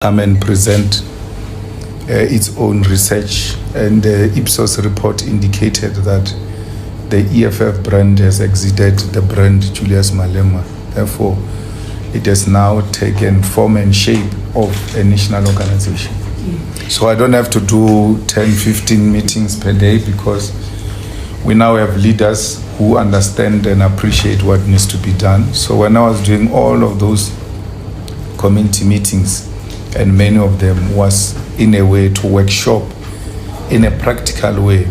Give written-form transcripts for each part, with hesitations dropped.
come and present its own research, and the Ipsos report indicated that the EFF brand has exited the brand Julius Malema. Therefore, it has now taken form and shape of a national organization. So I don't have to do 10, 15 meetings per day, because we now have leaders who understand and appreciate what needs to be done. So when I was doing all of those community meetings, and many of them was in a way to workshop in a practical way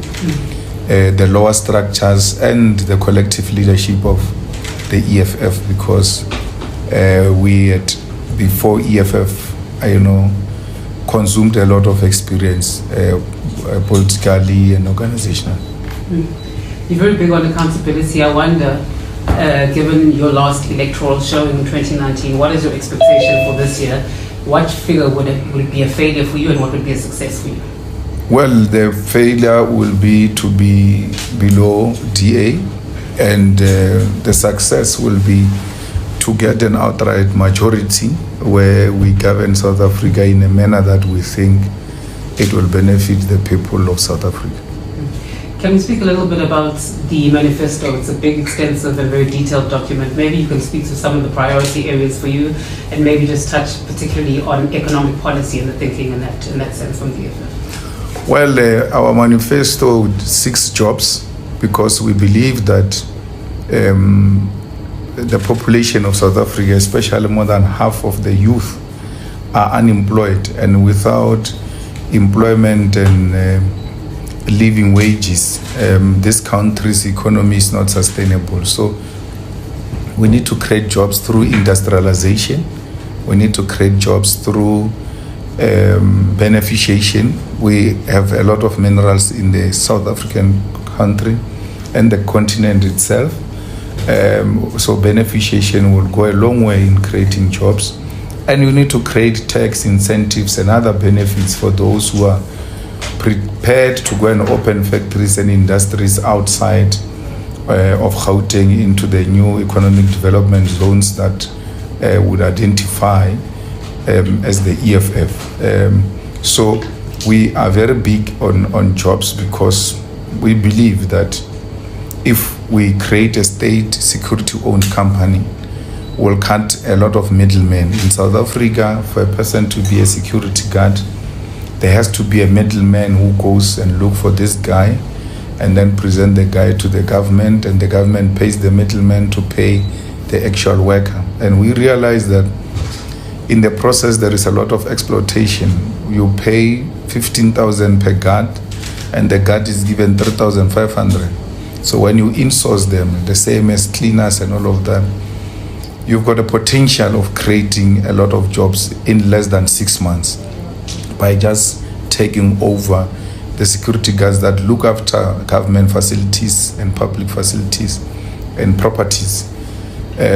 the lower structures and the collective leadership of the EFF, because we had, before EFF, consumed a lot of experience politically and organizationally. You're very big on accountability. I wonder, given your last electoral show in 2019, what is your expectation for this year? What figure would it be a failure for you, and what would be a success for you? Well, the failure will be to be below DA, and the success will be to get an outright majority where we govern South Africa in a manner that we think it will benefit the people of South Africa. Can we speak a little bit about the manifesto? It's a big, extensive and very detailed document. Maybe you can speak to some of the priority areas for you, and maybe just touch particularly on economic policy and the thinking in that sense from the EFF. Well, our manifesto 6 jobs, because we believe that the population of South Africa, especially more than half of the youth, are unemployed, and without employment and living wages, this country's economy is not sustainable. So we need to create jobs through industrialization. We need to create jobs through beneficiation. We have a lot of minerals in the South African country and the continent itself. So beneficiation will go a long way in creating jobs. And we need to create tax incentives and other benefits for those who are prepared to go and open factories and industries outside of Gauteng into the new economic development zones that would identify as the EFF. So we are very big on jobs, because we believe that if we create a state security-owned company, we'll cut a lot of middlemen. In South Africa, for a person to be a security guard, there has to be a middleman who goes and look for this guy and then present the guy to the government, and the government pays the middleman to pay the actual worker. And we realize that in the process there is a lot of exploitation. You pay 15,000 per guard, and the guard is given 3,500. So when you insource them, the same as cleaners and all of that, you've got a potential of creating a lot of jobs in less than 6 months, by just taking over the security guards that look after government facilities and public facilities and properties.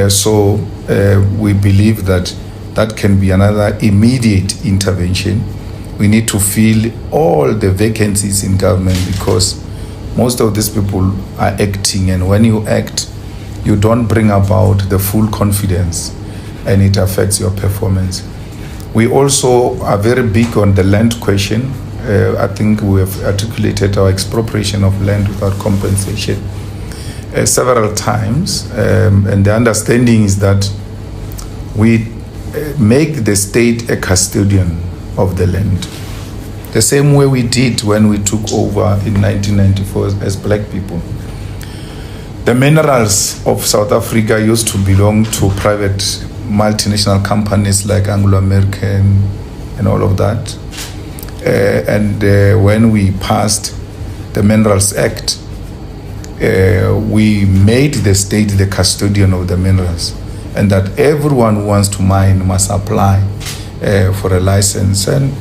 So we believe that that can be another immediate intervention. We need to fill all the vacancies in government, because most of these people are acting, and when you act, you don't bring about the full confidence, and it affects your performance. We also are very big on the land question. I think we have articulated our expropriation of land without compensation several times. And the understanding is that we make the state a custodian of the land, the same way we did when we took over in 1994 as black people. The minerals of South Africa used to belong to private multinational companies like Anglo-American and all of that. When we passed the Minerals Act, we made the state the custodian of the minerals, and that everyone who wants to mine must apply for a license. And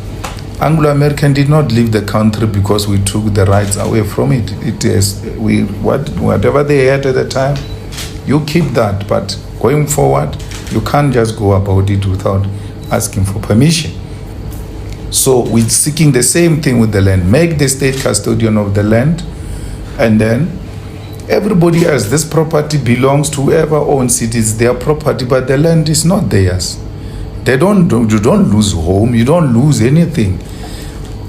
Anglo-American did not leave the country because we took the rights away from it. Whatever they had at the time, you keep that, but going forward, you can't just go about it without asking for permission. So we're seeking the same thing with the land. Make the state custodian of the land, and then everybody else, this property belongs to whoever owns it. It's their property, but the land is not theirs. You don't lose home, you don't lose anything.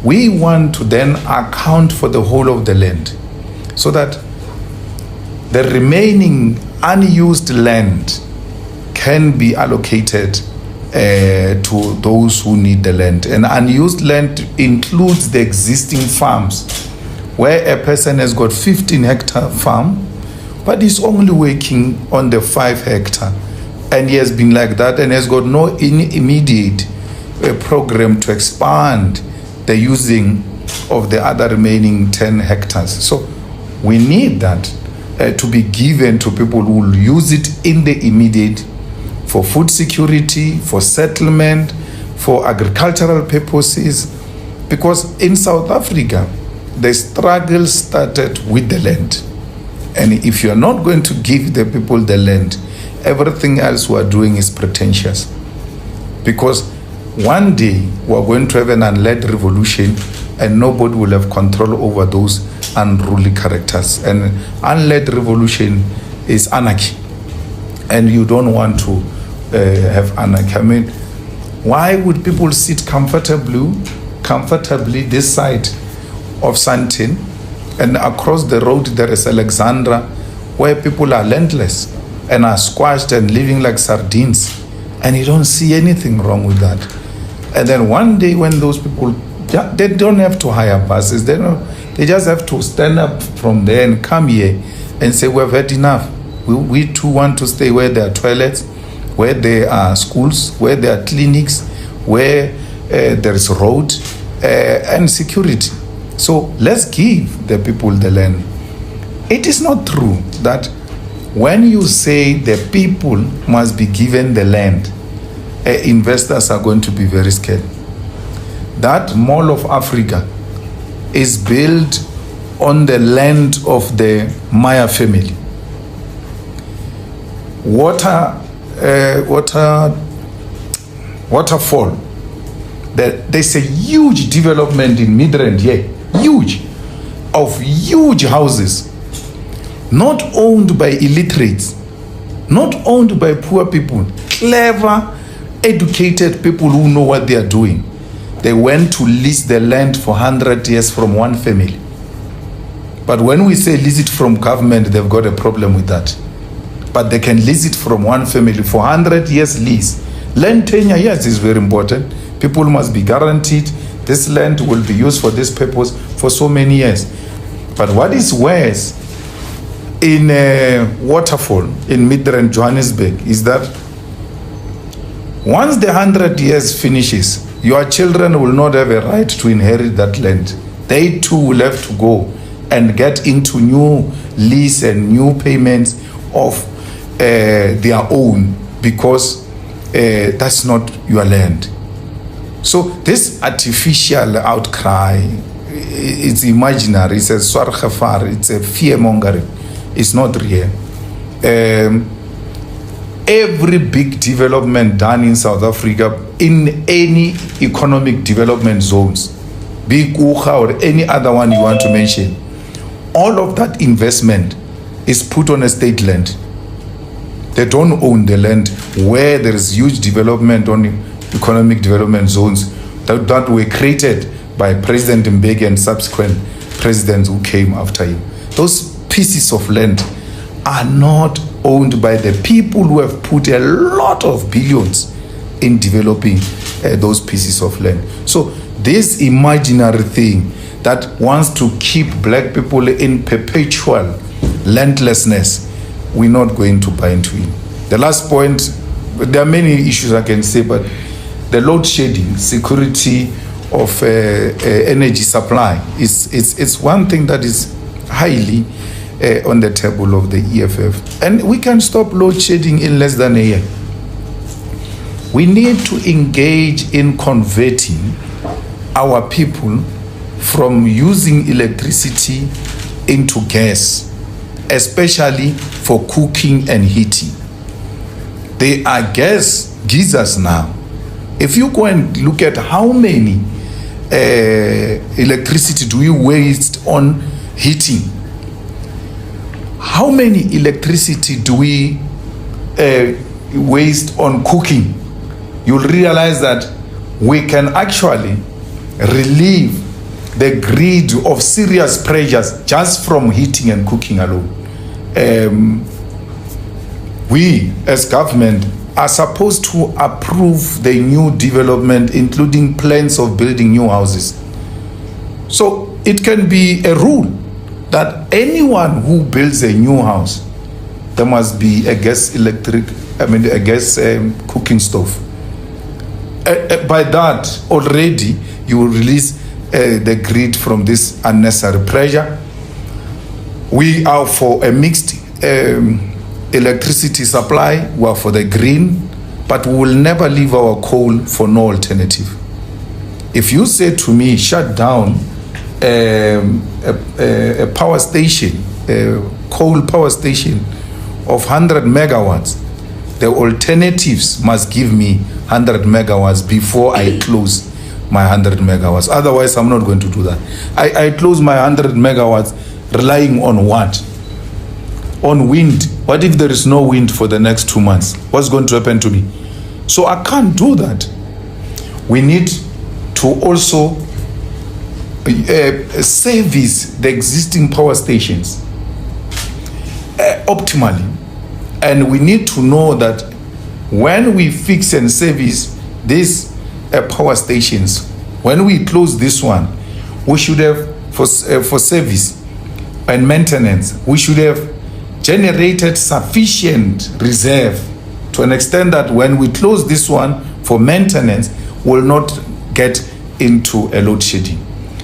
We want to then account for the whole of the land so that the remaining unused land can be allocated to those who need the land. And unused land includes the existing farms, where a person has got 15-hectare farm, but is only working on the 5-hectare. And he has been like that and has got no immediate program to expand the using of the other remaining 10 hectares. So we need that to be given to people who will use it in the immediate for food security, for settlement, for agricultural purposes. Because in South Africa, the struggle started with the land. And if you're not going to give the people the land, everything else we are doing is pretentious. Because one day we're going to have an unled revolution and nobody will have control over those unruly characters. And unled revolution is anarchy. And you don't want to have anarchy. I mean, why would people sit comfortably this side of Sandton, and across the road there is Alexandra, where people are landless and are squashed and living like sardines, and you don't see anything wrong with that. And then one day when those people, they don't have to hire buses, they just have to stand up from there and come here and say, we've had enough. We too want to stay where there are toilets, where there are schools, where there are clinics, where there is road and security. So let's give the people the land. It is not true that when you say the people must be given the land, investors are going to be very scared. That Mall of Africa is built on the land of the Maya family. Waterfall. There's a huge development in Midrand here, of huge houses, not owned by illiterates, not owned by poor people, clever, educated people who know what they are doing. They went to lease the land for 100 years from one family. But when we say lease it from government, they've got a problem with that. But they can lease it from one family for 100 years lease. Land tenure, yes, is very important. People must be guaranteed this land will be used for this purpose for so many years. But what is worse in Waterfall in Midrand, Johannesburg, is that once the 100 years finishes, your children will not have a right to inherit that land. They too will have to go and get into new lease and new payments of their own, because that's not your land. So this artificial outcry, it's imaginary, it's a swargefar, it's a fear-mongering, it's not real. Every big development done in South Africa, in any economic development zones, Big Ucha or any other one you want to mention, all of that investment is put on a state land. They don't own the land where there is huge development on economic development zones that were created by President Mbeki and subsequent presidents who came after him. Those pieces of land are not owned by the people who have put a lot of billions in developing those pieces of land. So this imaginary thing that wants to keep black people in perpetual landlessness, we're not going to buy into it. The last point, there are many issues I can say, but the load shedding, security of energy supply it's one thing that is highly on the table of the EFF. And we can stop load shedding in less than a year. We need to engage in converting our people from using electricity into gas, especially for cooking and heating. They are gas geysers now. If you go and look at how many electricity do we waste on heating, how many electricity do we waste on cooking, you'll realize that we can actually relieve the grid of serious pressures just from heating and cooking alone. We as government are supposed to approve the new development, including plans of building new houses. So it can be a rule that anyone who builds a new house, there must be a gas cooking stove. By that, already you will release the grid from this unnecessary pressure. We are for a mixed electricity supply. We are for the green, but we will never leave our coal for no alternative. If you say to me, shut down a power station, a coal power station of 100 megawatts, the alternatives must give me 100 megawatts before I close my 100 megawatts. Otherwise, I'm not going to do that. I close my 100 megawatts relying on what? On wind. What if there is no wind for the next 2 months? What's going to happen to me? So I can't do that. We need to also service the existing power stations optimally. And we need to know that when we fix and service these power stations, when we close this one, we should have, for service and maintenance, we should have generated sufficient reserve to an extent that when we close this one for maintenance, we'll not get into a load shedding.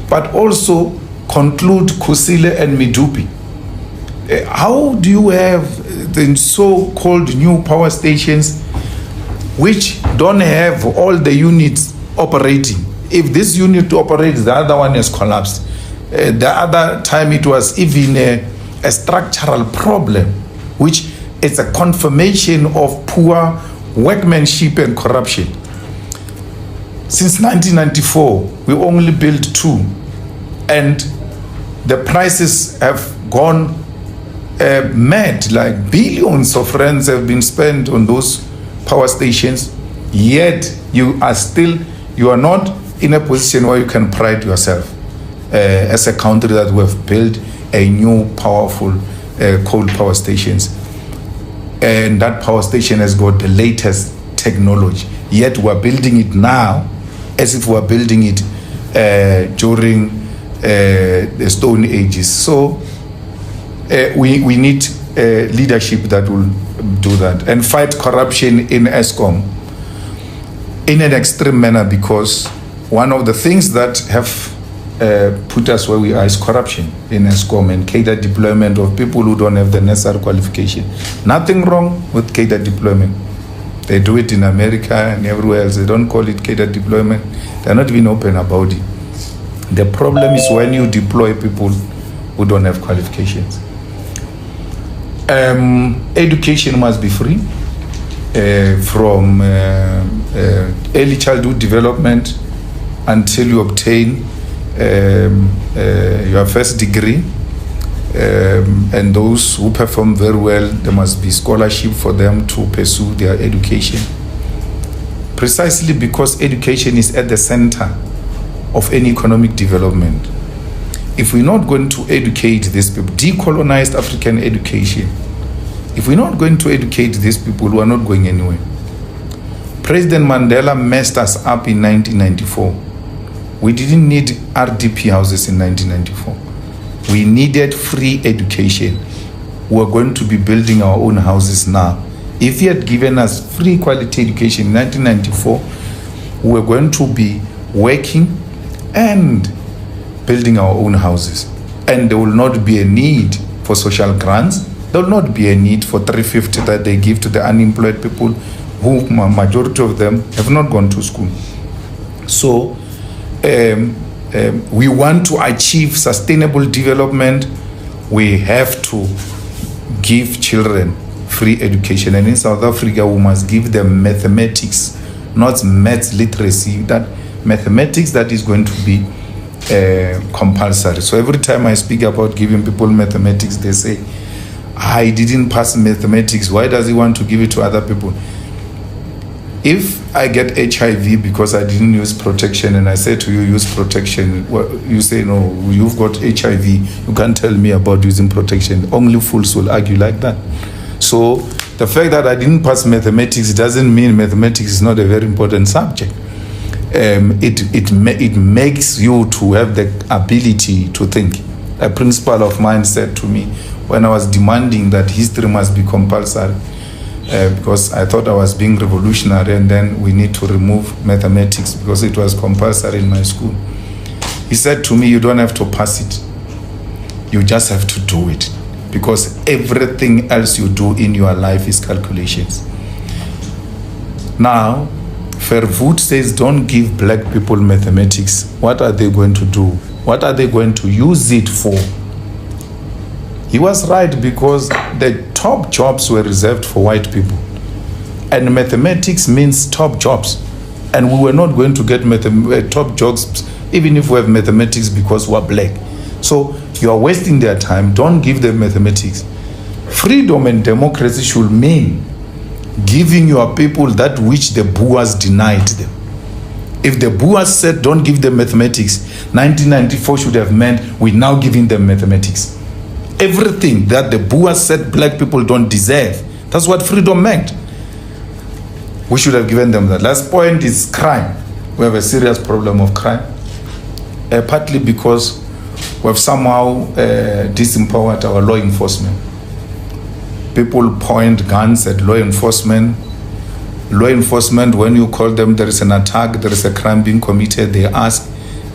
But also conclude Kusile and Midupi. How do you have the so-called new power stations which don't have all the units operating? If this unit operates, the other one has collapsed. The other time it was even a structural problem, which is a confirmation of poor workmanship and corruption. Since 1994, we only built 2, and the prices have gone mad. Like billions of rands have been spent on those power stations, yet you are not in a position where you can pride yourself as a country that we have built a new powerful coal power stations, and that power station has got the latest technology, yet we're building it now as if we're building it during the Stone Ages. So we need leadership that will do that and fight corruption in ESCOM in an extreme manner, because one of the things that have put us where we are is corruption in ESCOM and cadre deployment of people who don't have the necessary qualification. Nothing wrong with cadre deployment. They do it in America and everywhere else. They don't call it cadre deployment. They're not even open about it. The problem is when you deploy people who don't have qualifications. Education must be free from early childhood development until you obtain your first degree, and those who perform very well, there must be scholarship for them to pursue their education, precisely because education is at the center of any economic development. If we're not going to educate these people, decolonized African education, if we're not going to educate these people, we are not going anywhere. President Mandela messed us up in 1994. We didn't need RDP houses in 1994. We needed free education. We're going to be building our own houses now. If he had given us free quality education in 1994, we're going to be working and building our own houses. And there will not be a need for social grants. There will not be a need for 350 that they give to the unemployed people, who majority of them have not gone to school. So we want to achieve sustainable development. We have to give children free education, and in South Africa we must give them mathematics, not maths literacy, that mathematics that is going to be compulsory. So every time I speak about giving people mathematics, they say, I didn't pass mathematics, why does he want to give it to other people? If I get HIV because I didn't use protection and I say to you, use protection, you say, no, you've got HIV, you can't tell me about using protection. Only fools will argue like that. So the fact that I didn't pass mathematics doesn't mean mathematics is not a very important subject. It makes you to have the ability to think. A principal of mine said to me when I was demanding that history must be compulsory, because I thought I was being revolutionary, and then we need to remove mathematics because it was compulsory in my school. He said to me, you don't have to pass it. You just have to do it, because everything else you do in your life is calculations. Now, Verwoerd says, don't give black people mathematics. What are they going to do? What are they going to use it for? He was right, because the top jobs were reserved for white people. And mathematics means top jobs. And we were not going to get top jobs even if we have mathematics because we're black. So you are wasting their time. Don't give them mathematics. Freedom and democracy should mean giving your people that which the Boers denied them. If the Boers said don't give them mathematics, 1994 should have meant we're now giving them mathematics. Everything that the Boers said black people don't deserve, that's what freedom meant. We should have given them that. Last point is crime. We have a serious problem of crime, partly because we have somehow disempowered our law enforcement. People point guns at law enforcement. Law enforcement, when you call them, there is an attack, there is a crime being committed, they ask,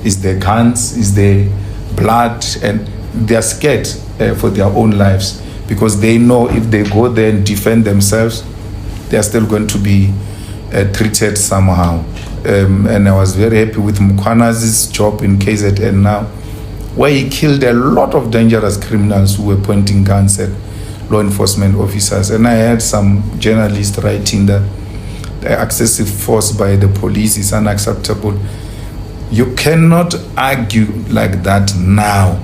is there guns, is there blood? And they are scared for their own lives, because they know if they go there and defend themselves, they are still going to be treated somehow. And I was very happy with Mukwana's job in KZN now, where he killed a lot of dangerous criminals who were pointing guns at law enforcement officers. And I heard some journalists writing that the excessive force by the police is unacceptable. You cannot argue like that now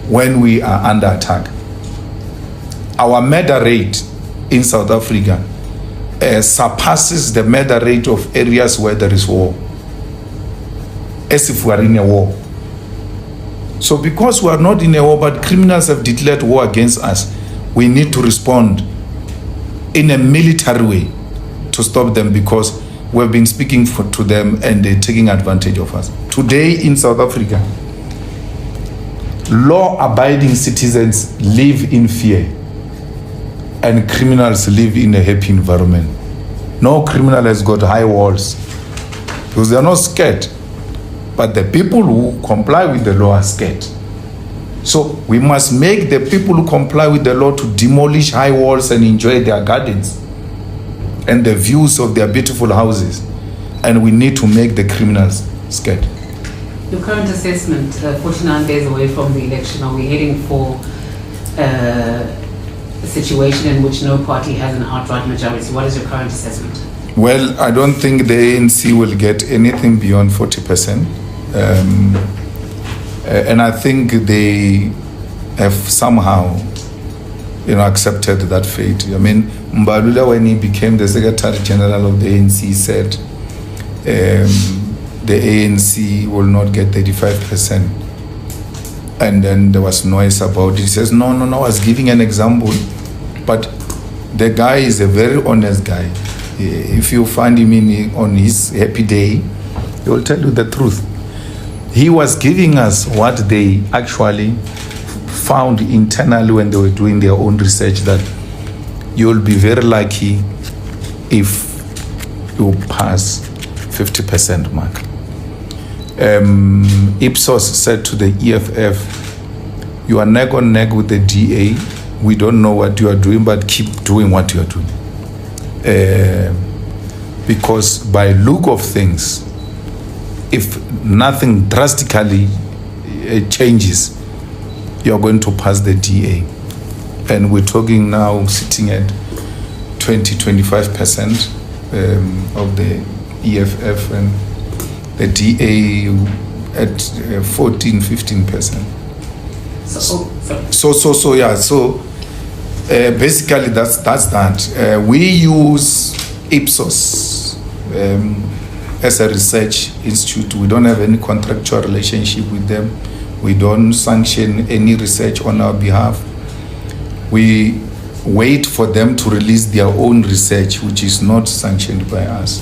when we are under attack. Our murder rate in South Africa surpasses the murder rate of areas where there is war, as if we are in a war. So because we are not in a war, but criminals have declared war against us, we need to respond in a military way to stop them, because we have been speaking to them and they're taking advantage of us. Today in South Africa, law-abiding citizens live in fear and criminals live in a happy environment. No criminal has got high walls because they are not scared, but the people who comply with the law are scared. So we must make the people who comply with the law to demolish high walls and enjoy their gardens and the views of their beautiful houses, and we need to make the criminals scared. Your current assessment, 49 days away from the election, are we heading for a situation in which no party has an outright majority? What is your current assessment? Well, I don't think the ANC will get anything beyond 40%. And I think they have somehow, accepted that fate. I mean, Mbalula, when he became the Secretary General of the ANC, said the ANC will not get 35%. And then there was noise about it. He says, no, I was giving an example. But the guy is a very honest guy. If you find him on his happy day, he will tell you the truth. He was giving us what they actually found internally when they were doing their own research, that you'll be very lucky if you pass 50% mark. Ipsos said to the EFF, you are neck on neck with the DA. We don't know what you are doing, but keep doing what you are doing. Because by look of things, if nothing drastically changes, you're going to pass the DA. And we're talking now sitting at 20-25% of the EFF, and the DA at 14-15%. So basically that's that. We use Ipsos as a research institute. We don't have any contractual relationship with them. We don't sanction any research on our behalf. We wait for them to release their own research, which is not sanctioned by us.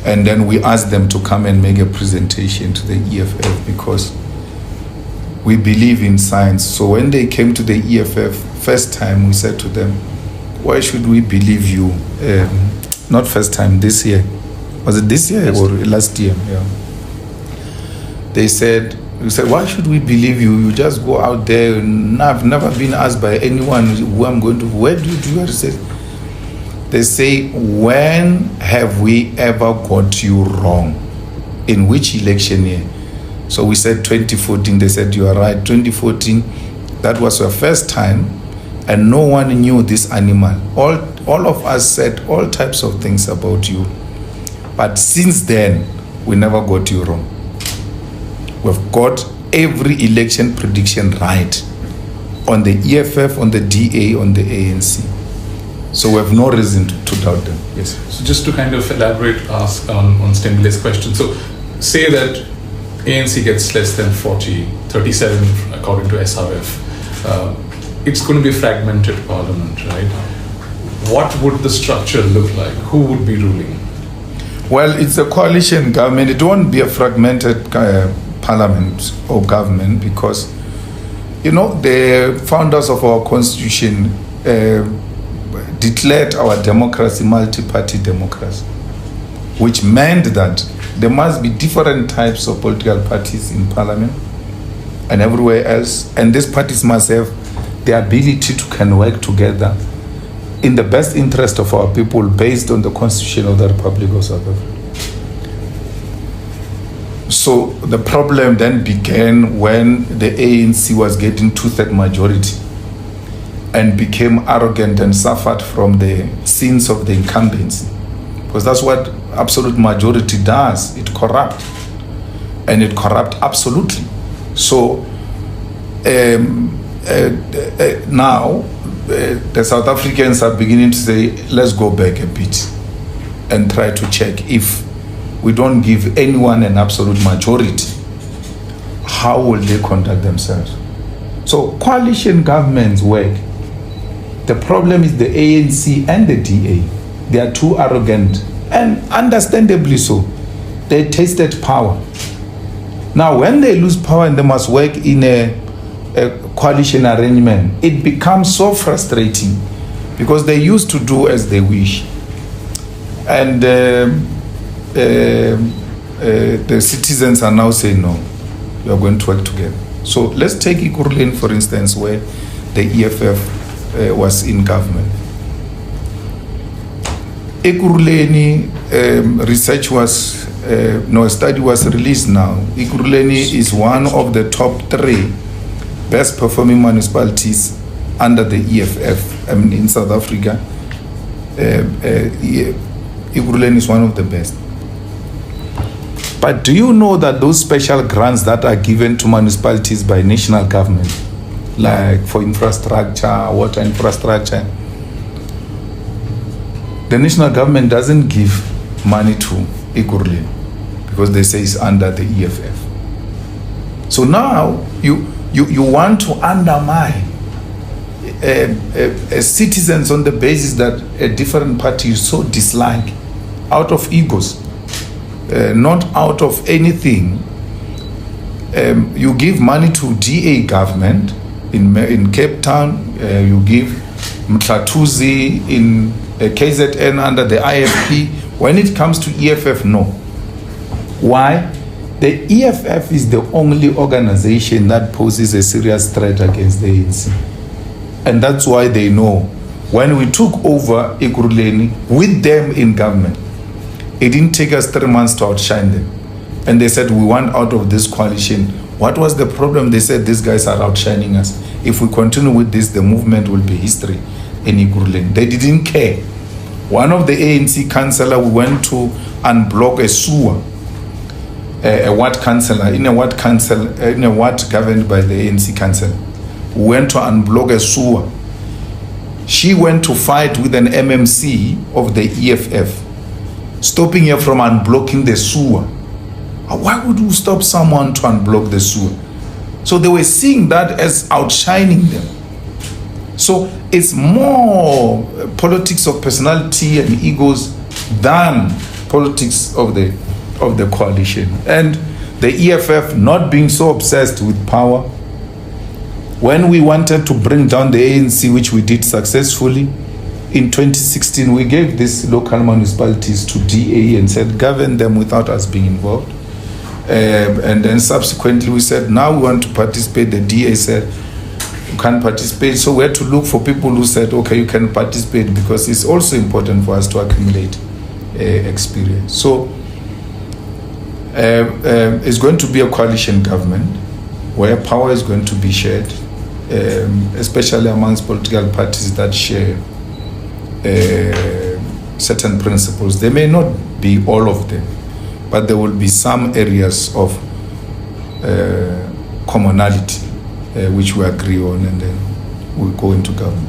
And then we ask them to come and make a presentation to the EFF because we believe in science. So when they came to the EFF first time, we said to them, why should we believe you? Not first time, this year. Was it this year or last year? Yeah. They said, we said, why should we believe you? You just go out there. And I've never been asked by anyone who I'm going to, where do you do your research? They say, when have we ever got you wrong? In which election year? So we said 2014. They said, you are right. 2014, that was your first time, and no one knew this animal. All of us said all types of things about you. But since then, we never got you wrong. We've got every election prediction right on the EFF, on the DA, on the ANC. So we have no reason to doubt them. Yes. So just to kind of elaborate, ask on Stimulus question. So say that ANC gets less than 40, 37 according to SRF. It's going to be a fragmented parliament, right? What would the structure look like? Who would be ruling? Well, it's a coalition government. It won't be a fragmented parliament or government because, you know, the founders of our constitution declared our democracy multi-party democracy, which meant that there must be different types of political parties in parliament and everywhere else, and these parties must have the ability to can work together in the best interest of our people based on the Constitution of the Republic of South Africa. So the problem then began when the ANC was getting two-thirds majority and became arrogant and suffered from the sins of the incumbency. Because that's what absolute majority does. It corrupts. And it corrupts absolutely. So now the South Africans are beginning to say, let's go back a bit and try to check if we don't give anyone an absolute majority, how will they conduct themselves? So coalition governments work. The problem is the ANC and the DA. They are too arrogant, and understandably so. They tasted power. Now when they lose power and they must work in a coalition arrangement, it becomes so frustrating because they used to do as they wish. And the citizens are now saying, no, we are going to work together. So let's take Ekurhuleni, for instance, where the EFF was in government. Ekurhuleni research was, a study was released now. Ekurhuleni is one of the top 3 best performing municipalities under the EFF. I mean, in South Africa, Ekurhuleni is one of the best. But do you know that those special grants that are given to municipalities by national government, like for infrastructure, water infrastructure, the national government doesn't give money to Ekurhuleni because they say it's under the EFF. So now you want to undermine citizens on the basis that a different party is so dislike out of egos. Not out of anything. You give money to DA government in Cape Town. You give Mtlatuzi in KZN under the IFP. When it comes to EFF, no. Why? The EFF is the only organization that poses a serious threat against the ANC. And that's why they know. When we took over Ekurhuleni with them in government, it didn't take us 3 months to outshine them. And they said, we want out of this coalition. What was the problem? They said, these guys are outshining us. If we continue with this, the movement will be history in Ekurhuleni. They didn't care. One of the ANC councillor, we went to unblock a sewer, a ward councillor, in a ward governed by the ANC council. We went to unblock a sewer. She went to fight with an MMC of the EFF. stopping you from unblocking the sewer. Why would you stop someone to unblock the sewer? So they were seeing that as outshining them. So it's more politics of personality and egos than politics of the coalition. And the EFF not being so obsessed with power. When we wanted to bring down the ANC, which we did successfully, in 2016, we gave these local municipalities to DA and said, govern them without us being involved. And then subsequently we said, now we want to participate. The DA said, you can't participate. So we had to look for people who said, okay, you can participate, because it's also important for us to accumulate experience. So it's going to be a coalition government where power is going to be shared, especially amongst political parties that share certain principles. They may not be all of them, but there will be some areas of commonality which we agree on, and then we'll go into government.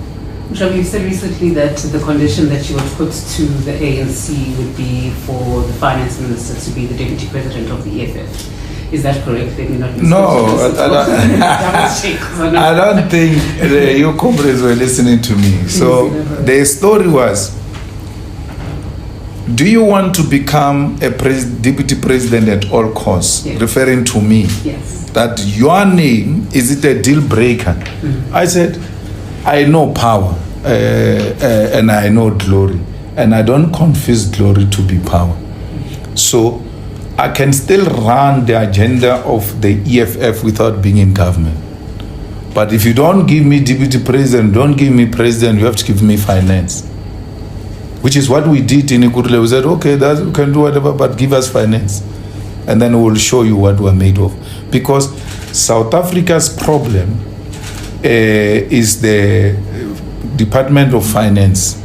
Mhlobo, you said recently that the condition that you would put to the ANC would be for the finance minister to be the deputy president of the EFF. Is that correct? Let me not I don't think your comrades were listening to me. So the story was, do you want to become a deputy president at all costs? Yes. Referring to me. Yes. That your name, is it a deal breaker? Mm-hmm. I said, I know power and I know glory, and I don't confuse glory to be power. So I can still run the agenda of the EFF without being in government. But if you don't give me deputy president, don't give me president, you have to give me finance. Which is what we did in Ikurule. We said, okay, we can do whatever, but give us finance. And then we'll show you what we're made of. Because South Africa's problem is the Department of Finance,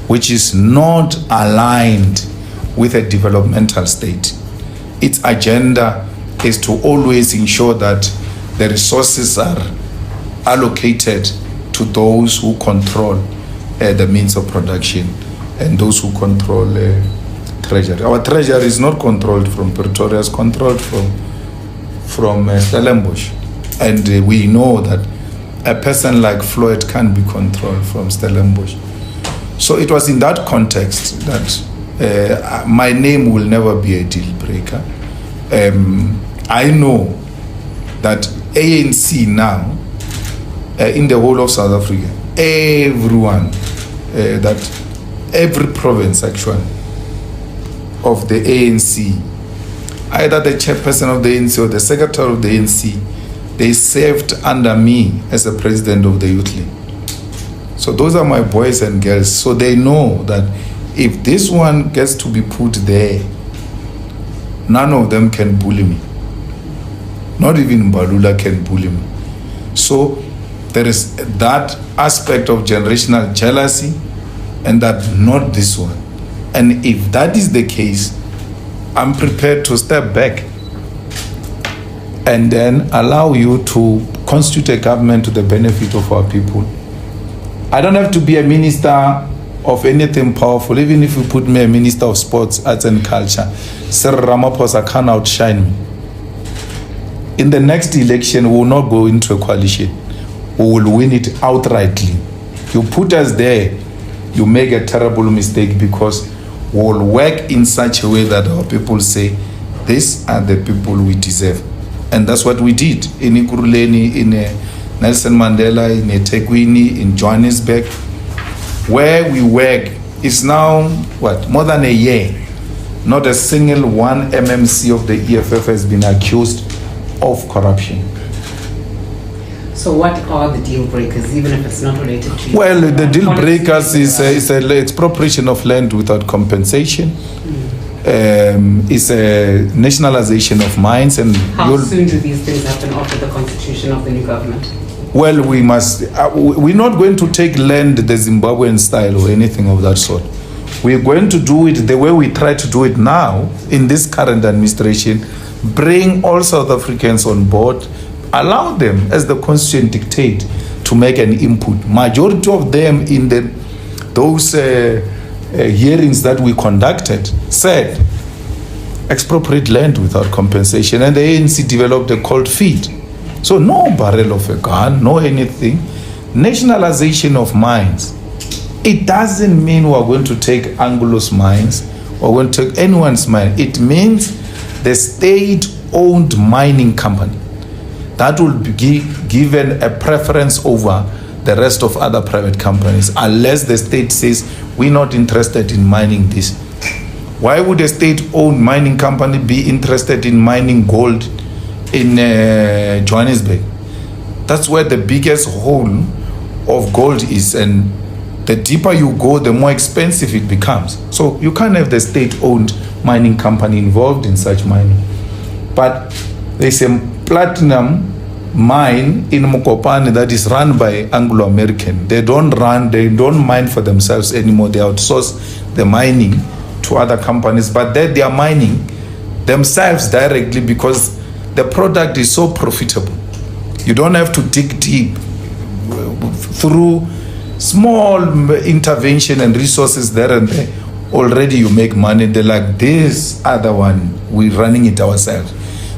which is not aligned with a developmental state. Its agenda is to always ensure that the resources are allocated to those who control the means of production and those who control treasury. Our treasury is not controlled from Pretoria, it's controlled from Stellenbosch. And we know that a person like Floyd can't be controlled from Stellenbosch. So it was in that context that my name will never be a deal breaker. I know that ANC now, in the whole of South Africa, every province actually of the ANC, either the chairperson of the ANC or the secretary of the ANC, they served under me as the president of the Youth League. So those are my boys and girls. So they know that if this one gets to be put there, none of them can bully me. Not even Balula can bully me. So there is that aspect of generational jealousy, and that not this one. And if that is the case, I'm prepared to step back and then allow you to constitute a government to the benefit of our people. I don't have to be a minister of anything powerful. Even if you put me a minister of sports, arts and culture, Sir Ramaphosa can't outshine me. In the next election, we will not go into a coalition. We will win it outrightly. You put us there, you make a terrible mistake, because we will work in such a way that our people say, these are the people we deserve. And that's what we did in Ikuruleni, in Nelson Mandela, in eThekwini, in Johannesburg, where we work. It's now, more than a year. Not a single one MMC of the EFF has been accused of corruption. So what are the deal breakers, even if it's not related to you? Well, the deal breakers is expropriation of land without compensation. It's a nationalization of mines. And how soon do these things happen after the constitution of the new government? Well, we must. We're not going to take land the Zimbabwean style or anything of that sort. We're going to do it the way we try to do it now in this current administration. Bring all South Africans on board. Allow them, as the constitution dictates, to make an input. Majority of them in those hearings that we conducted said expropriate land without compensation, and the ANC developed a cold feet. So no barrel of a gun, no anything. Nationalization of mines. It doesn't mean we're going to take Anglo's mines or going to take anyone's mine. It means the state-owned mining company that will be given a preference over the rest of other private companies, unless the state says we're not interested in mining this. Why would a state-owned mining company be interested in mining gold in Johannesburg? That's where the biggest hole of gold is, and the deeper you go, the more expensive it becomes. So you can't have the state-owned mining company involved in such mining. But there's a platinum mine in Mokopane that is run by Anglo-American. They don't mine for themselves anymore. They outsource the mining to other companies, but they are mining themselves directly because the product is so profitable. You don't have to dig deep. Through small intervention and resources there and there, already you make money. They're like, this other one, we're running it ourselves.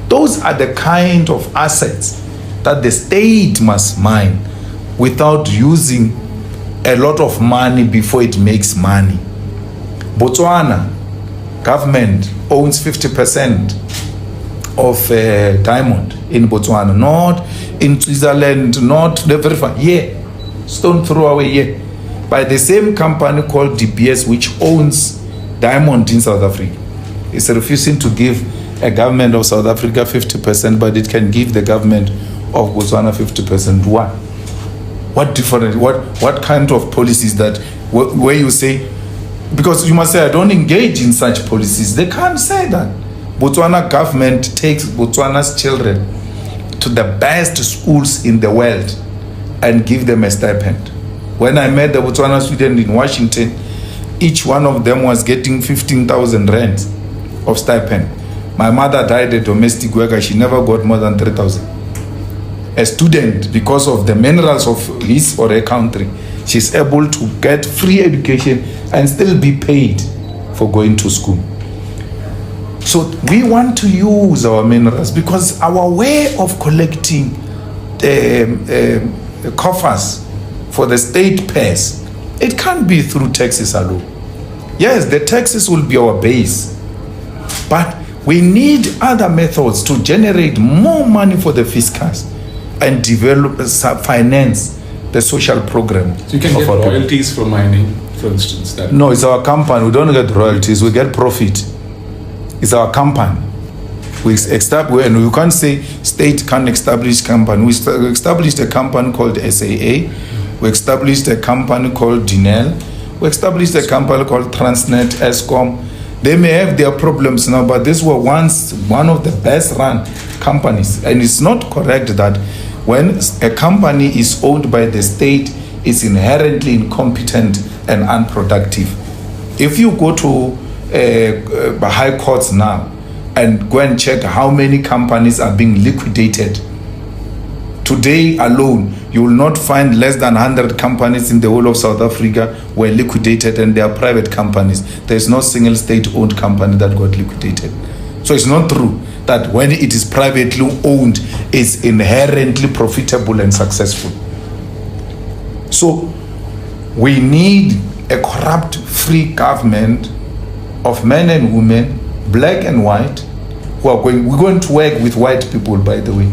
Those are the kind of assets that the state must mine without using a lot of money before it makes money. Botswana government owns 50% of diamond in Botswana, not in Switzerland, not the very far. Yeah, stone throw away here. By the same company called DBS, which owns diamond in South Africa. It's refusing to give a government of South Africa 50%, but it can give the government of Botswana 50%. Why? What different? What kind of policies that where you say? Because you must say, I don't engage in such policies. They can't say that. Botswana government takes Botswana's children to the best schools in the world and give them a stipend. When I met the Botswana student in Washington, each one of them was getting 15,000 rand of stipend. My mother died a domestic worker. She never got more than 3,000. A student, because of the minerals of his or her country, she's able to get free education and still be paid for going to school. So we want to use our minerals because our way of collecting the coffers for the state pairs, it can't be through taxes alone. Yes, the taxes will be our base, but we need other methods to generate more money for the fiscals and develop, finance the social program. So you can get royalties from mining, for instance? No, it's our company. We don't get royalties. We get profit. It's our company. And you can't say state can't establish company. We established a company called SAA. We established a company called Dinel. We established a company called Transnet, Eskom. They may have their problems now, but this was once one of the best run companies. And it's not correct that when a company is owned by the state, it's inherently incompetent and unproductive. If you go to high courts now and go and check how many companies are being liquidated, today alone, you will not find less than 100 companies in the whole of South Africa were liquidated, and they are private companies. There's no single state-owned company that got liquidated. So it's not true that when it is privately owned, it's inherently profitable and successful. So we need a corrupt-free government of men and women, black and white, we're going to work with white people, by the way.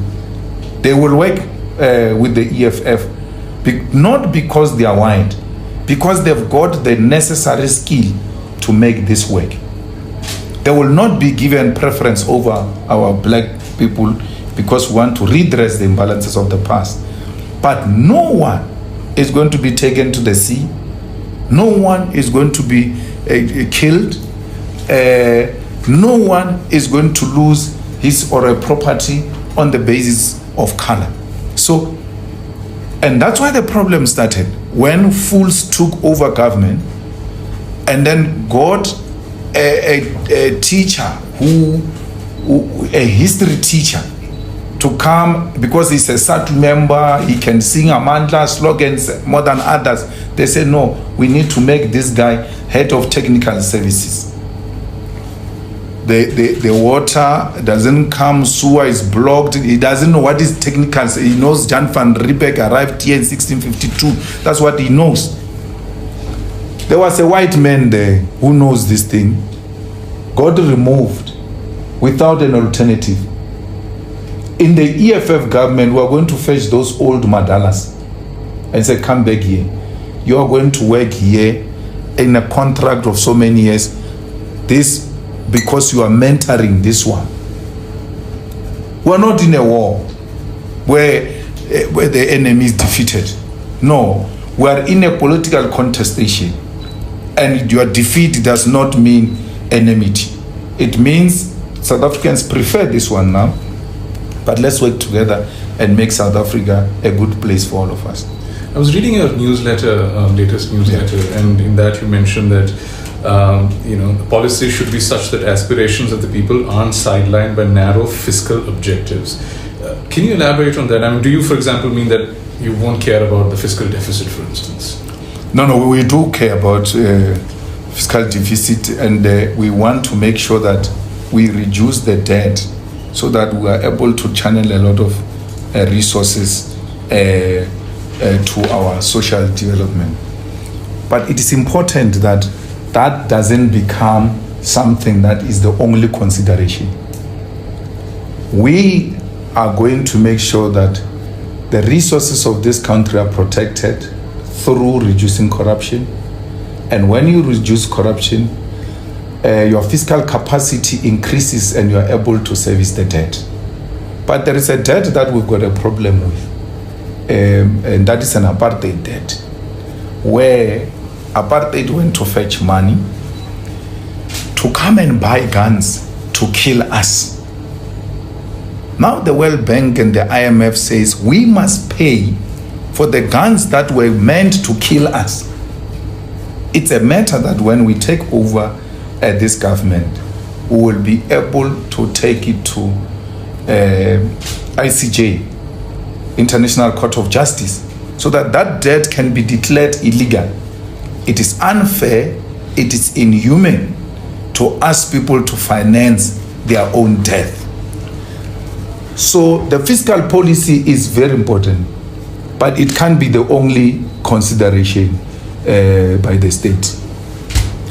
They will work with the EFF, not because they are white, because they've got the necessary skill to make this work. They will not be given preference over our black people because we want to redress the imbalances of the past. But no one is going to be taken to the sea. No one is going to be killed. No one is going to lose his or her property on the basis of color. So, and that's why the problem started when fools took over government and then got a teacher a history teacher to come because he's a SATU member, he can sing Amandla slogans more than others. They say, no, we need to make this guy head of technical services. The water doesn't come, sewer is blocked, he doesn't know what is technical. He knows Jan van Riebeck arrived here in 1652. That's what he knows. There was a white man there who knows this thing, got removed without an alternative. In the EFF government, we are going to fetch those old madalas and say, come back here. You are going to work here in a contract of so many years. This, because you are mentoring this one. We are not in a war where the enemy is defeated. No, we are in a political contestation. And your defeat does not mean enmity. It means South Africans prefer this one now, but let's work together and make South Africa a good place for all of us. I was reading your newsletter, latest newsletter, and in that you mentioned that the policy should be such that aspirations of the people aren't sidelined by narrow fiscal objectives. Can you elaborate on that? I mean, do you, for example, mean that you won't care about the fiscal deficit, for instance? No, we do care about fiscal deficit, and we want to make sure that we reduce the debt so that we are able to channel a lot of resources to our social development. But it is important that that doesn't become something that is the only consideration. We are going to make sure that the resources of this country are protected through reducing corruption. And when you reduce corruption, your fiscal capacity increases and you are able to service the debt. But there is a debt that we've got a problem with, and that is an apartheid debt, where apartheid went to fetch money to come and buy guns to kill us. Now the World Bank and the IMF says we must pay for the guns that were meant to kill us. It's a matter that when we take over this government, we will be able to take it to ICJ, International Court of Justice, so that that debt can be declared illegal. It is unfair, it is inhuman to ask people to finance their own death. So the fiscal policy is very important, but it can't be the only consideration by the state.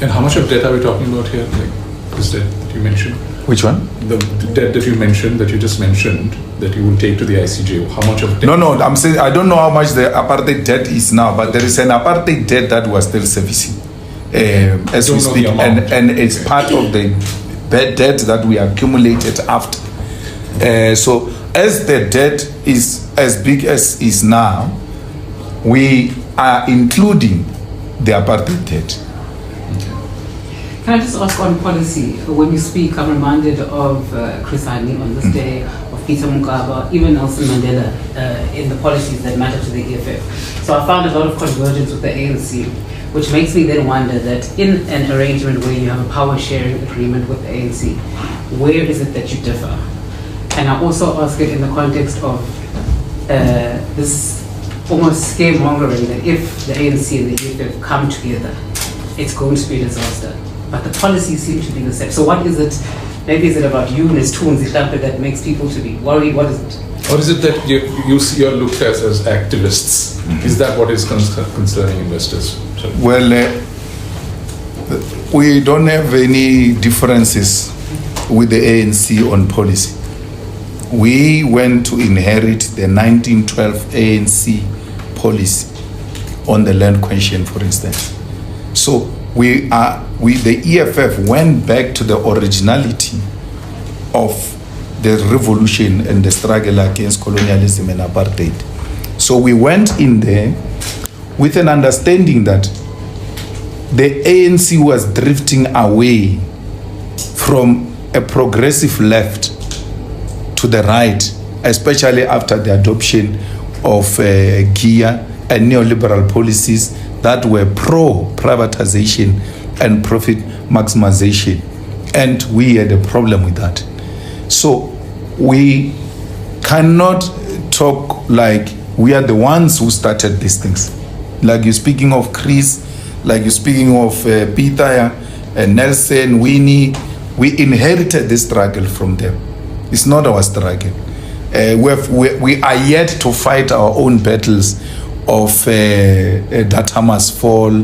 And how much of debt are we talking about here? Like this debt that you mentioned? Which one? The debt that you mentioned, that you just mentioned, that you will take to the ICJ. How much of debt? No, I'm saying I don't know how much the apartheid debt is now, but there is an apartheid debt that was still servicing as we speak, and it's part of the bad debt that we accumulated after. So as the debt is as big as is now, we are including the apartheid debt. Can I just ask on policy? When you speak, I'm reminded of Chris Hani on this day, of Peter Mugaba, even Nelson Mandela in the policies that matter to the EFF. So I found a lot of convergence with the ANC, which makes me then wonder that in an arrangement where you have a power sharing agreement with the ANC, where is it that you differ? And I also ask it in the context of this almost scaremongering that if the ANC and the EFF come together, it's going to be a disaster. But the policies seem to be the same. So what is it? Maybe is it about you and his tunes that makes people to be worried? What is it? Or is it that you're looked at as activists? Mm-hmm. Is that what is concerning investors? Sorry. Well, we don't have any differences with the ANC on policy. We went to inherit the 1912 ANC policy on the land question, for instance. So the EFF went back to the originality of the revolution and the struggle against colonialism and apartheid. So we went in there with an understanding that the ANC was drifting away from a progressive left to the right, especially after the adoption of GIA and neoliberal policies that were pro-privatization and profit maximization. And we had a problem with that. So we cannot talk like we are the ones who started these things. Like you're speaking of Chris, like you're speaking of Peter and Nelson, Winnie. We inherited this struggle from them. It's not our struggle. We are yet to fight our own battles of that Hamas fall,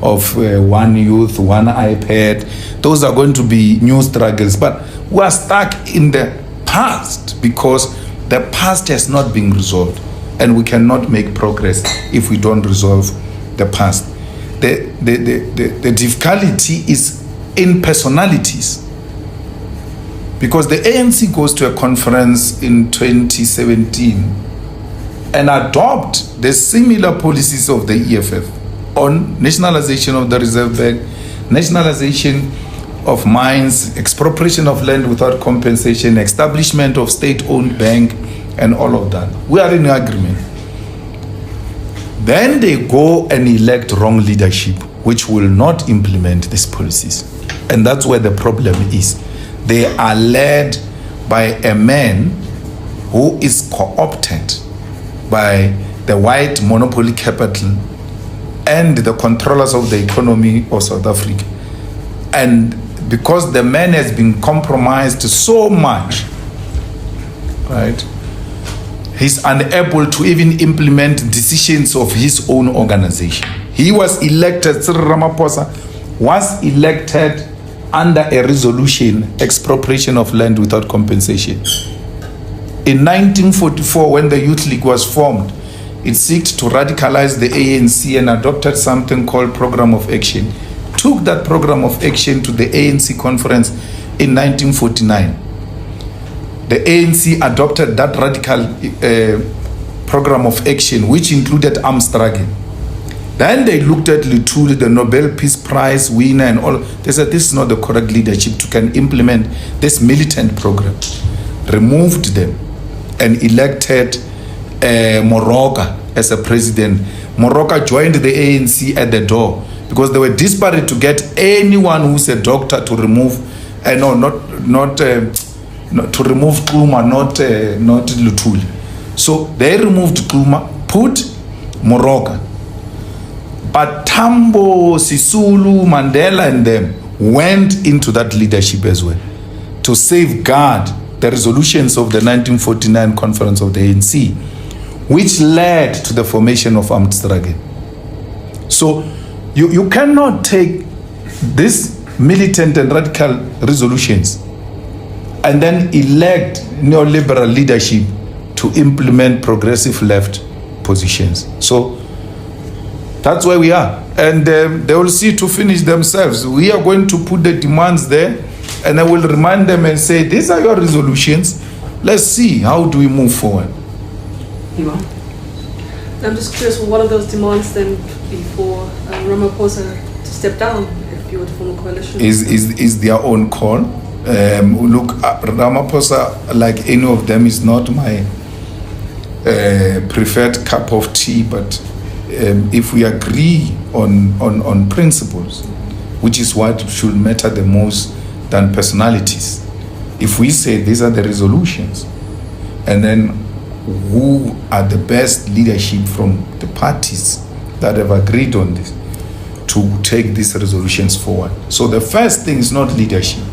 of one youth, one iPad. Those are going to be new struggles. But we are stuck in the past because the past has not been resolved. And we cannot make progress if we don't resolve the past. The difficulty is in personalities. Because the ANC goes to a conference in 2017 and adopt the similar policies of the EFF on nationalization of the Reserve Bank, nationalization of mines, expropriation of land without compensation, establishment of state-owned bank, and all of that. We are in agreement. Then they go and elect wrong leadership, which will not implement these policies. And that's where the problem is. They are led by a man who is co-opted by the white monopoly capital and the controllers of the economy of South Africa. And because the man has been compromised so much, right, he's unable to even implement decisions of his own organization. He was elected, Cyril Ramaphosa was elected under a resolution, expropriation of land without compensation. In 1944, when the Youth League was formed, it sought to radicalize the ANC and adopted something called Program of Action. Took that Program of Action to the ANC conference in 1949. The ANC adopted that radical Program of Action, which included armed struggle. Then they looked at Luthuli, the Nobel Peace Prize winner, and all. They said this is not the correct leadership to can implement this militant program. Removed them and elected Moroka as a president. Moroka joined the ANC at the door because they were desperate to get anyone who's a doctor to remove, not to remove Kluma, not Luthuli. So they removed Kluma, put Moroka. But Tambo, Sisulu, Mandela and them went into that leadership as well to safeguard the resolutions of the 1949 conference of the ANC, which led to the formation of armed struggle. So you cannot take these militant and radical resolutions and then elect neoliberal leadership to implement progressive left positions. So that's where we are. And they will see to finish themselves. We are going to put the demands there, and I will remind them and say, these are your resolutions. Let's see, how do we move forward? I'm just curious, what are those demands then for Ramaphosa to step down if you were to form a coalition? Is their own call. Look, Ramaphosa, like any of them, is not my preferred cup of tea, but if we agree on principles, which is what should matter the most than personalities, if we say these are the resolutions, and then who are the best leadership from the parties that have agreed on this to take these resolutions forward. So the first thing is not leadership,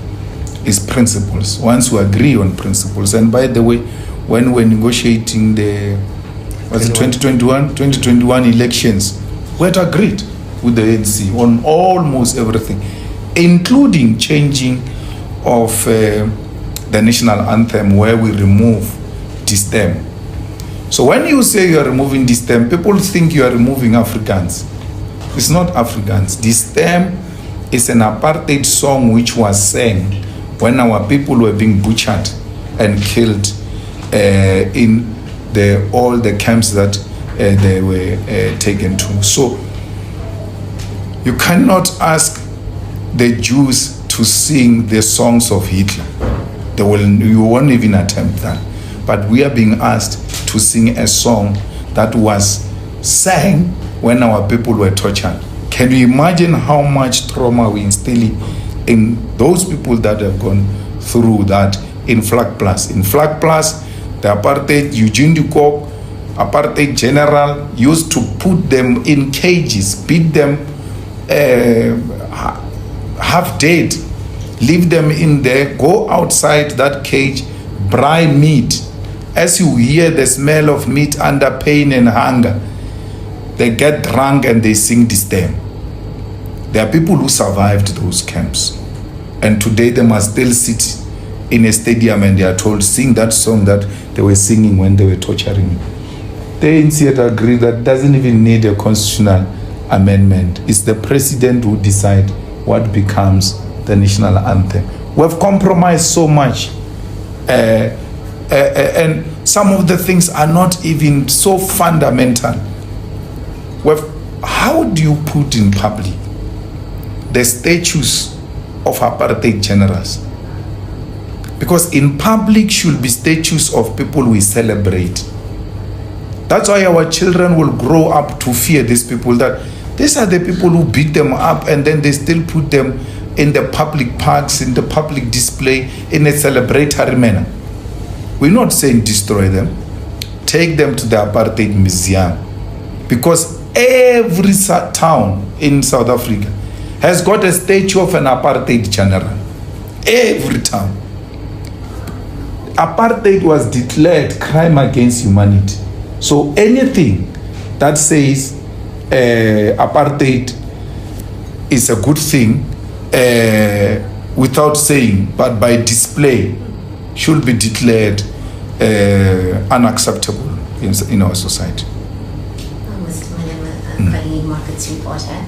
it's principles. Once we agree on principles, and by the way, when we're negotiating the 2021 elections, we had agreed with the ANC on almost everything, including changing of the national anthem, where we remove this term. So when you say you are removing this term, people think you are removing Afrikaans. It's not Afrikaans. This term is an apartheid song which was sang when our people were being butchered and killed in all the camps that they were taken to. So you cannot ask the Jews to sing the songs of Hitler. You won't even attempt that. But we are being asked to sing a song that was sang when our people were tortured. Can you imagine how much trauma we instill in those people that have gone through that in Flag Plus? In Flag Plus, The apartheid Eugene de Kock, apartheid general, used to put them in cages, beat them half dead, leave them in there, go outside that cage, brine meat. As you hear the smell of meat under pain and hunger, they get drunk and they sing this them. There are people who survived those camps, and today they must still sit in a stadium and they are told, sing that song that they were singing when they were torturing you. The ANC had agreed that doesn't even need a constitutional amendment. It's the president who decides what becomes the national anthem. We've compromised so much, and some of the things are not even so fundamental. How do you put in public the statues of apartheid generals? Because in public should be statues of people we celebrate. That's why our children will grow up to fear these people, that these are the people who beat them up and then they still put them in the public parks, in the public display, in a celebratory manner. We're not saying destroy them. Take them to the apartheid museum. Because every town in South Africa has got a statue of an apartheid general. Every town. Apartheid was declared crime against humanity. So anything that says apartheid is a good thing without saying, but by display, should be declared unacceptable in our society. Mr. Malema, Colleen Markets reporter.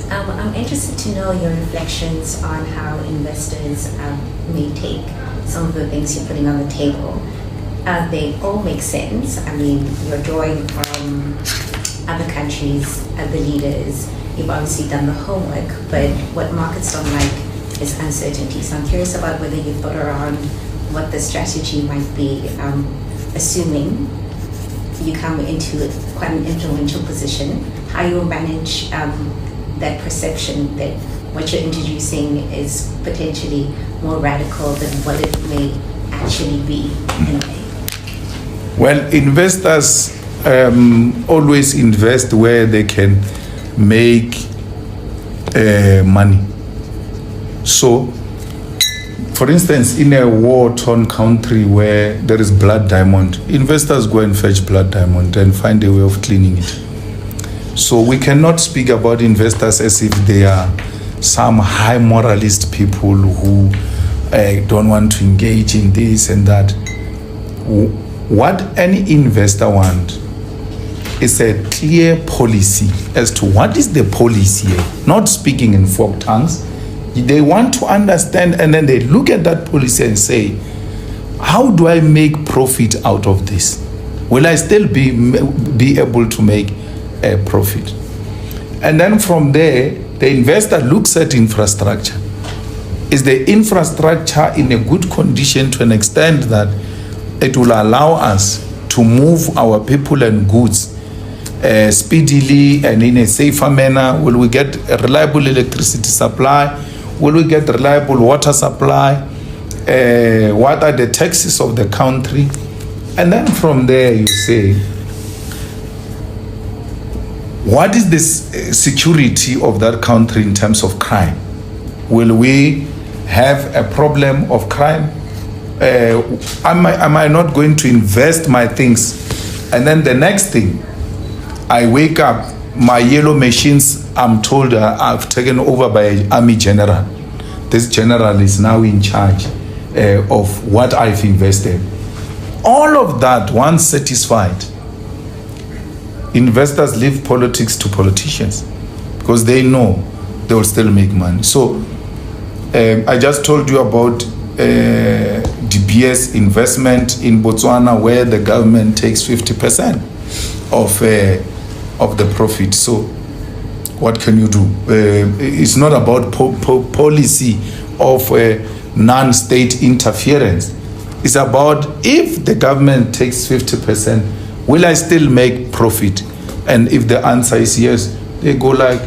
I'm interested to know your reflections on how investors may take some of the things you're putting on the table. They all make sense. I mean, you're drawing from other countries, other leaders. You've obviously done the homework, but what markets don't like is uncertainty. So I'm curious about whether you've thought around what the strategy might be, assuming you come into quite an influential position, how you'll manage that perception that what you're introducing is potentially more radical than what it may actually be in a way. Well, investors always invest where they can make money. So, for instance, in a war-torn country where there is blood diamond, investors go and fetch blood diamond and find a way of cleaning it. So we cannot speak about investors as if they are some high moralist people who don't want to engage in this and that. What any investor wants is a clear policy as to what is the policy here, not speaking in folk tongues. They want to understand, and then they look at that policy and say, how do I make profit out of this? Will I still be able to make a profit? And then from there, the investor looks at infrastructure. Is the infrastructure in a good condition to an extent that it will allow us to move our people and goods speedily and in a safer manner? Will we get a reliable electricity supply? Will we get reliable water supply? What are the taxes of the country? And then from there you say, what is the security of that country in terms of crime? Will we have a problem of crime? Am I not going to invest my things? And then the next thing, I wake up, my yellow machines, I'm told I've taken over by an army general. This general is now in charge of what I've invested. All of that, once satisfied, investors leave politics to politicians because they know they will still make money. So I just told you about DBS investment in Botswana, where the government takes 50% of the profit. So what can you do? It's not about policy of non-state interference. It's about, if the government takes 50%, will I still make profit? And if the answer is yes, they go like,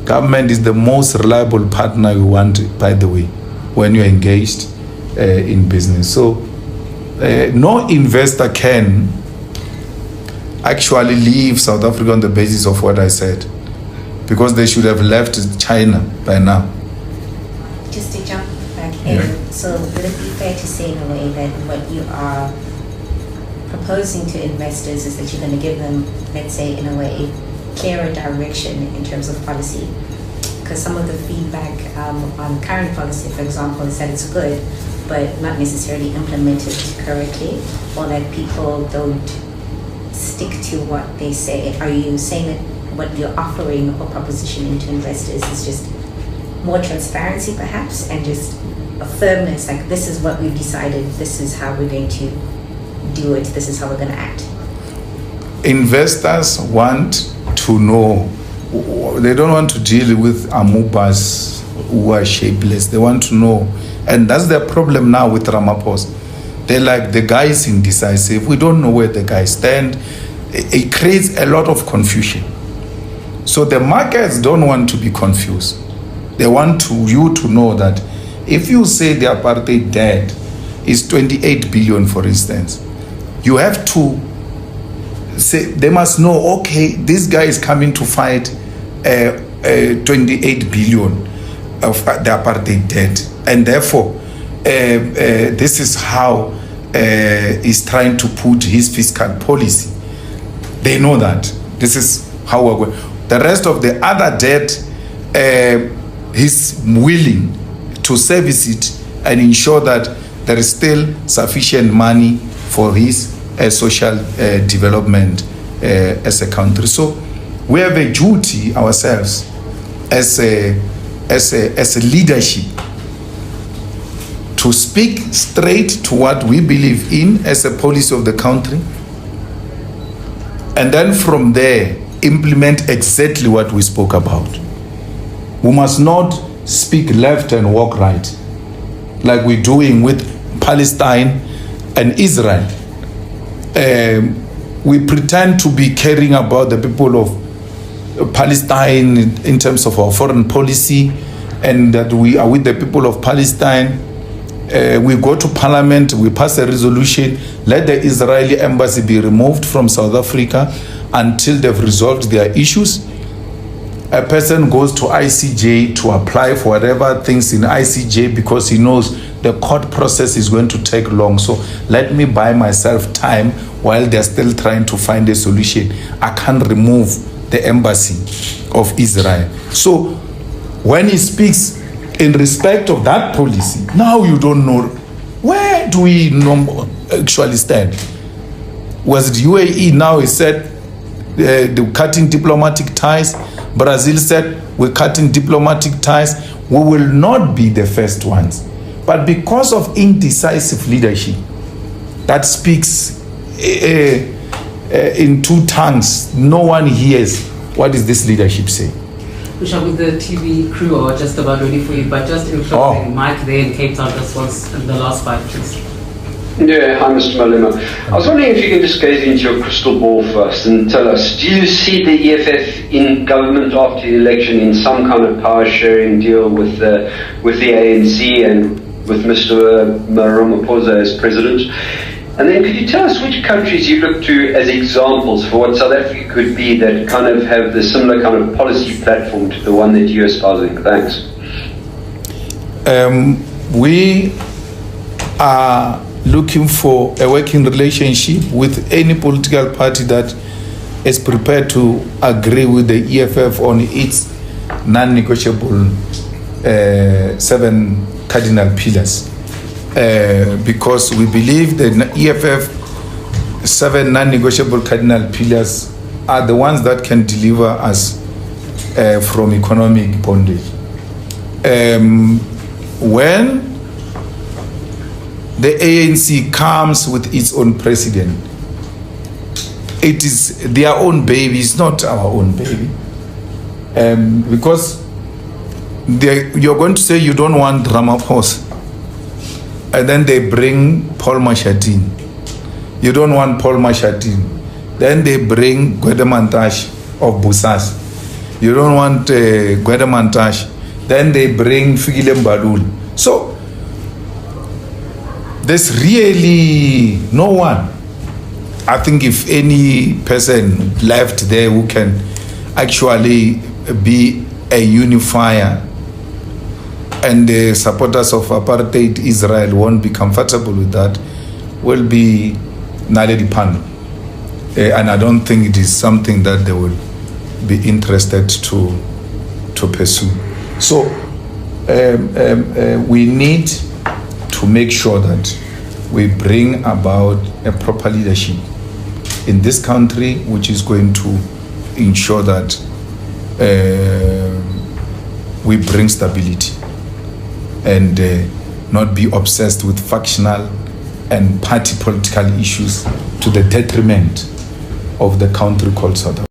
government is the most reliable partner you want, by the way, when you're engaged in business. So no investor can actually leave South Africa on the basis of what I said, because they should have left China by now. Just to jump back in, so would it be fair to say in a way that what you are proposing to investors is that you're going to give them, let's say, in a way, clearer direction in terms of policy? Because some of the feedback on current policy, for example, is that it's good, but not necessarily implemented correctly, or that people don't stick to what they say. Are you saying that what you're offering or propositioning to investors is just more transparency, perhaps, and just a firmness, like this is what we've decided, this is how we're going to do it, this is how we're going to act? Investors want to know. They don't want to deal with amoebas who are shapeless. They want to know. And that's the problem now with Ramaphosa. They're like, the guy is indecisive. We don't know where the guy stands. It creates a lot of confusion. So the markets don't want to be confused. They want you to know that if you say the apartheid debt is 28 billion, for instance, you have to say, they must know, okay, this guy is coming to fight 28 billion of the apartheid debt, and therefore this is how he's trying to put his fiscal policy. They know that this is how we're going. The rest of the other debt, he's willing to service it and ensure that there is still sufficient money for his social development as a country. So we have a duty ourselves as a leadership to speak straight to what we believe in as a policy of the country, and then from there implement exactly what we spoke about. We must not speak left and walk right like we're doing with Palestine and Israel. We pretend to be caring about the people of Palestine in terms of our foreign policy, and that we are with the people of Palestine. We go to parliament, we pass a resolution, let the Israeli embassy be removed from South Africa until they've resolved their issues. A person goes to ICJ to apply for whatever things in ICJ because he knows the court process is going to take long. So let me buy myself time while they're still trying to find a solution. I can't remove the embassy of Israel. So when he speaks in respect of that policy, now you don't know, where do we actually stand? Was it UAE? Now he said they're cutting diplomatic ties. Brazil said we're cutting diplomatic ties. We will not be the first ones. But because of indecisive leadership that speaks in two tongues, no one hears what is this leadership saying. Bishop, with the TV crew are just about ready for you, but just in closing, Mike there in Cape Town just wants the last 5 please. Yeah, hi Mr. Malema. I was wondering if you can just gaze into your crystal ball first and tell us, do you see the EFF in government after the election in some kind of power sharing deal with the ANC and with Mr. Ramaphosa as president? And then could you tell us which countries you look to as examples for what South Africa could be that kind of have the similar kind of policy platform to the one that you're espousing? Thanks. We are looking for a working relationship with any political party that is prepared to agree with the EFF on its non-negotiable 7 cardinal pillars. Because we believe the EFF 7 non-negotiable cardinal pillars are the ones that can deliver us from economic bondage. When the ANC comes with its own president, it is their own baby, it's not our own baby. Because you're going to say you don't want Ramaphosa, and then they bring Paul Mashatile. You don't want Paul Mashatile. Then they bring Gwedemantash of Busas. You don't want Gwedemantash. Then they bring Fikile Mbalul. So there's really no one. I think if any person left there who can actually be a unifier, and the supporters of apartheid Israel won't be comfortable with that, will be Naledi Pano. And I don't think it is something that they will be interested to pursue. So we need to make sure that we bring about a proper leadership in this country, which is going to ensure that we bring stability and not be obsessed with factional and party political issues to the detriment of the country called South Africa.